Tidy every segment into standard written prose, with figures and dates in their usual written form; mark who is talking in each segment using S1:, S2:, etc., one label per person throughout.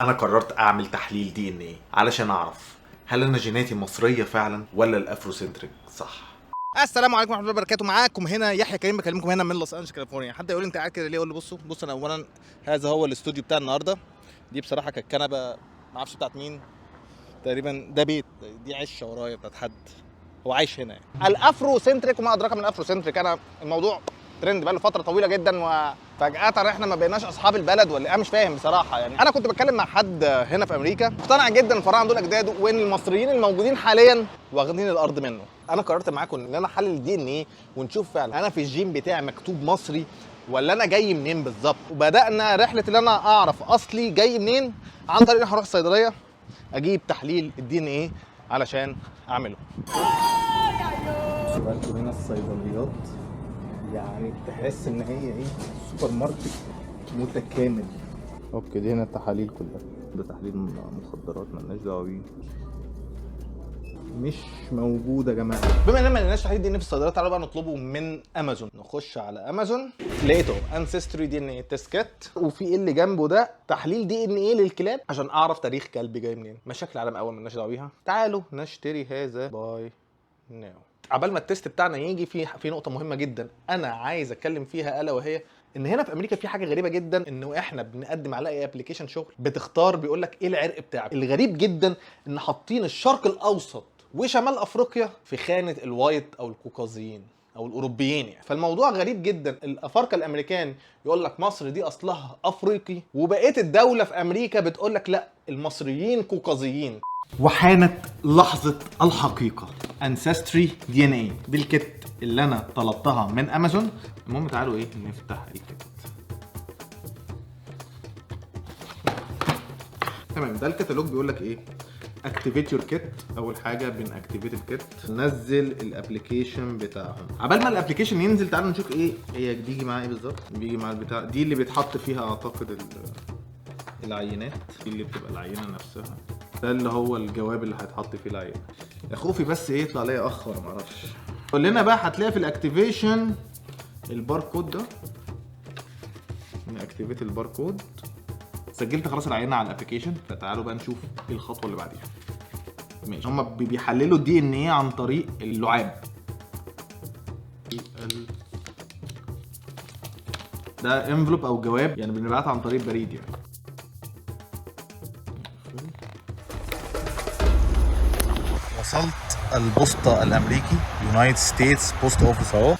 S1: انا قررت اعمل تحليل دي ان ايه علشان اعرف هل انا جيناتي مصريه فعلا ولا الافروسنتريك صح.
S2: السلام عليكم ورحمه الله وبركاته. معاكم هنا يحيى كريم بكلمكم هنا من لوس انجلوس كاليفورنيا. حد يقول لي انت قاعد كده ليه؟ اقول له بص انا اولا هذا هو الاستوديو بتاع النهارده. دي بصراحه كانت كنبه ما اعرفش بتاعت مين، تقريبا ده بيت، دي عشه ورايا بتاعت حد هو عايش هنا يعني. الافرو سنتريك وما ادراك من الافرو سنتريك. انا الموضوع ترند بقى له فتره طويله جدا وفجاه احنا ما بقيناش اصحاب البلد ولا انا مش فاهم بصراحه. يعني انا كنت بتكلم مع حد هنا في امريكا مقتنع جدا الفراعنه دول اجداده وان المصريين الموجودين حاليا واخدين الارض منه. انا قررت معاكم ان انا احلل الدي ان ايه ونشوف فعلا انا في الجين بتاعي مكتوب مصري ولا انا جاي منين بالظبط. وبدانا رحله ان انا اعرف اصلي جاي منين عن طريق ان انا هروح الصيدليه اجيب تحليل الدي ان ايه علشان اعمله. بالكم هنا الصيدليات يعني تحس ان هي ايه، سوبر ماركت متكامل. اوكي دي هنا التحاليل كلها، ده تحليل مخدرات مالناش دعوه بيه، مش موجود يا جماعه. بما اننا ما لقيناش تحليل دي ان في الصيدليات تعالوا بقى نطلبه من امازون. نخش على امازون لقيته انسيستري دي ان ايه تيست كيت، وفي ايه اللي جنبه ده تحليل دي ان ايه للكلاب عشان اعرف تاريخ كلبي جاي منين. مشاكل العالم اول مالناش دعوه بيها. تعالوا نشتري هذا باي ناو. عبال ما التيست بتاعنا يجي في نقطه مهمه جدا انا عايز اتكلم فيها، الا وهي ان هنا في امريكا في حاجه غريبه جدا، انه احنا بنقدم على اي ابلكيشن شغل بتختار بيقول لك ايه العرق بتاعك. الغريب جدا ان حاطين الشرق الاوسط وشمال افريقيا في خانه الوايت او الكوكازيين او الاوروبيين يعني. فالموضوع غريب جدا. الافارقه الامريكان يقول لك مصر دي اصلها افريقي، وبقيه الدوله في امريكا بتقول لك لا المصريين كوكازيين. وحانت لحظة الحقيقة. انسستري دي ان ايه دي الكت اللي انا طلبتها من امازون. المهم تعالوا ايه نفتح الكت. تمام، ده الكتالوج بيقول لك ايه، اكتيفيت يور كيت. اول حاجه بنأكتيفيت الكيت، ننزل الابلكيشن بتاعهم. عبال ما الابلكيشن ينزل تعالوا نشوف ايه هي بيجي معاه ايه بالظبط. بيجي مع البتاع دي اللي بيتحط فيها اعتقد العينات، دي اللي بتبقى العينه نفسها، ده اللي هو الجواب اللي هيتحط فيه العينه. يا خوفي بس ايه يطلع ليا اخ ولا معرفش. قول لنا بقى هتلاقي في الاكتيفيشن الباركود ده، نأكتيفيت الباركود. سجلت خلاص العينه على الابلكيشن، فتعالوا بقى نشوف ايه الخطوه اللي بعديها. ماشي، هما بيحللوا الدي ان ايه عن طريق اللعاب. ده انفلوب او جواب يعني بنبعتها عن طريق بريد يعني. وصلت البوسطة الامريكي يونايتد ستيتس بوست اوفيس اهو.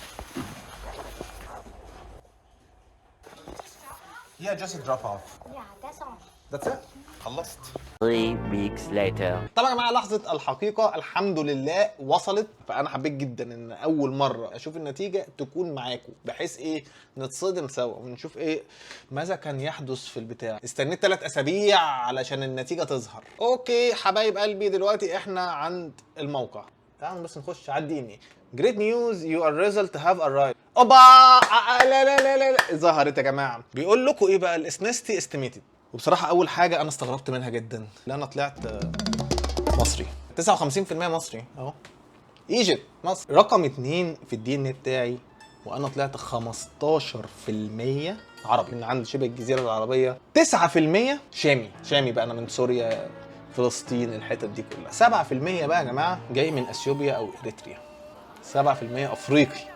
S2: Yeah, just a drop off.
S3: Yeah, that's all.
S2: That's it. خلصت.
S4: 3 weeks later.
S2: طبعا يا جماعه لحظه الحقيقه الحمد لله وصلت. فانا حبيت جدا ان اول مره اشوف النتيجه تكون معاكم، بحيث ايه نتصدم سوا ونشوف ايه ماذا كان يحدث في البتاع. استنيت 3 اسابيع علشان النتيجه تظهر. اوكي حبايب قلبي، دلوقتي احنا عند الموقع. تعالوا بس نخش على الدي ان ايه. Great news, your result have arrived. اوبا لا ظهرت يا جماعه. بيقول لكم ايه بقى الاسنستي استيميتد. وبصراحه اول حاجه انا استغربت منها جدا، لان انا طلعت مصري 59% مصري اهو. ايجيبت مصر. رقم 2 في الدي ان بتاعي وانا طلعت 15% عربي من عند شبه الجزيره العربيه. 9% شامي بقى، انا من سوريا فلسطين الحتت دي كلها. 7% بقى يا جماعه جاي من اثيوبيا او اريتريا. 7% افريقي.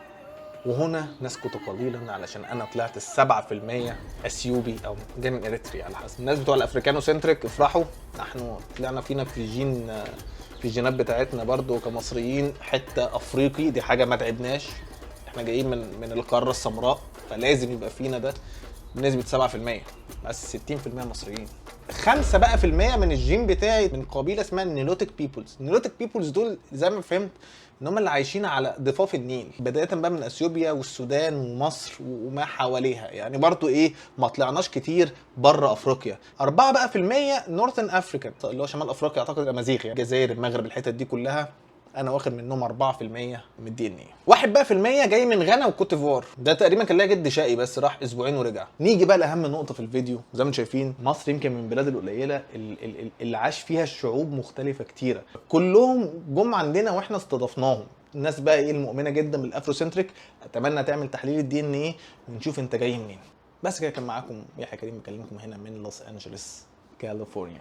S2: وهنا نسكت قليلا علشان انا طلعت ال7% اثيوبي او جاي من اريتريا على حسب. الناس بتوع الافريكانو سنتريك افرحوا، نحن طلعنا فينا في في الجينات بتاعتنا برضو كمصريين حته افريقي. دي حاجه ما تعبناش، احنا جايين من القاره السمراء فلازم يبقى فينا ده بنسبه 7%. بس 60% مصريين. 5 بقى في المية من الجين بتاعي من قبيله اسمها النيلوتيك بيبلز. النيلوتيك بيبلز دول زي ما فهمت ان هم اللي عايشين على ضفاف النيل، بدايه بقى من اثيوبيا والسودان ومصر وما حواليها يعني. برضو ايه ما طلعناش كتير بره افريقيا. 4 بقى في المية نورثن افريكان اللي هو شمال افريقيا، اعتقد الامازيغ يعني، الجزائر المغرب الحتت دي كلها. انا واخد منهم 4% من الدي ان ايه. 1 بقى في المية جاي من غانا وكوت ديفوار. ده تقريبا كان ليا جد شقي بس راح اسبوعين ورجع. نيجي بقى لاهم نقطه في الفيديو. زي ما انتم شايفين مصر يمكن من البلاد القليله اللي عاش فيها الشعوب مختلفه كتيره. كلهم جم عندنا واحنا استضفناهم. الناس بقى ايه المؤمنه جدا بالافروسنتريك. اتمنى تعمل تحليل الدي ان ايه ونشوف انت جاي منين. بس كده كان معاكم يحيى كريم بكلمكم هنا من لوس انجلوس كاليفورنيا.